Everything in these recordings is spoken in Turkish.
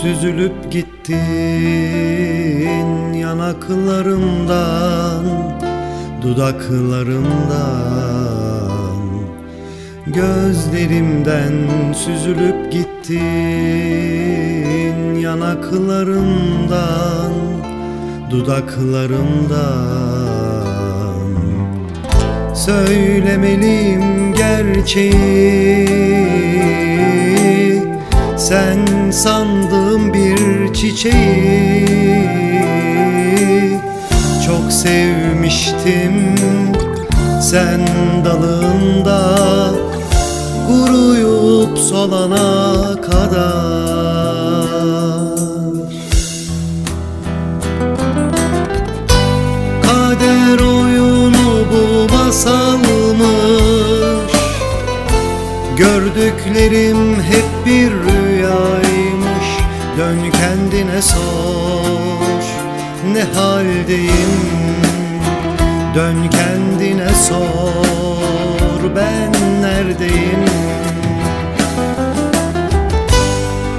süzülüp gittin yanaklarımdan, dudaklarımdan, gözlerimden süzülüp gittin yanaklarımdan, dudaklarımdan. Söylemeliyim gerçeği, sen sandığım bir çiçeği çok sevmiştim, sen dalında kuruyup solana kadar. Kader oyunu bu masalmış, gördüklerim hep bir rüyaymış. Dön kendine sor, ne haldeyim? Dön kendine sor, ben neredeyim?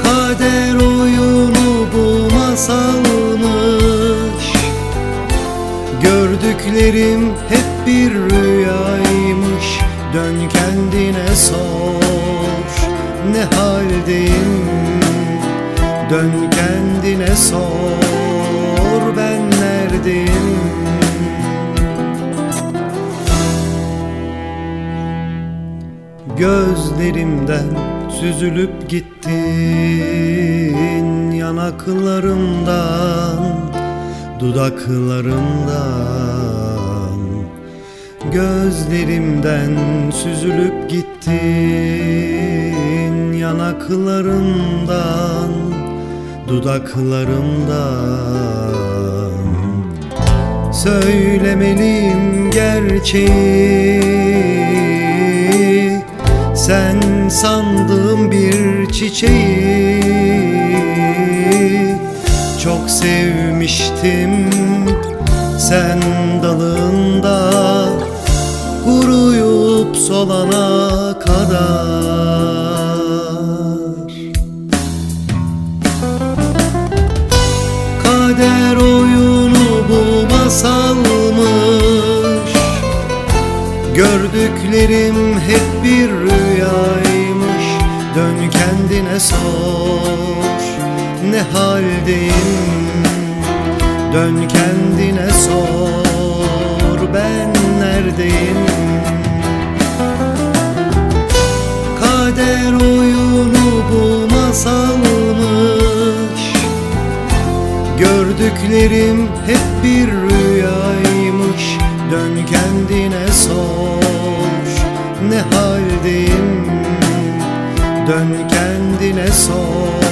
Kader oyunu bu masalmış, gördüklerim hep bir rüyaymış. Dön kendine sor, ne haldeyim? Dön kendine sor, ben neredeyim? Gözlerimden süzülüp gittin yanaklarımdan, dudaklarımdan. Gözlerimden süzülüp gittin yanaklarımdan, dudaklarımdan. Söylemeliyim gerçeği, sen sandığım bir çiçeği çok sevmiştim, sen dalında kuruyup solana kadar. Kader oyunu bu masalmış, gördüklerim hep bir rüyaymış. Dön kendine sor, ne haldeyim? Dön kendine sor, ben neredeyim? Kader oyunu bu masalmış, gördüklerim hep bir rüyaymış. Dön kendine sor, ne haldeyim? Dön kendine sor,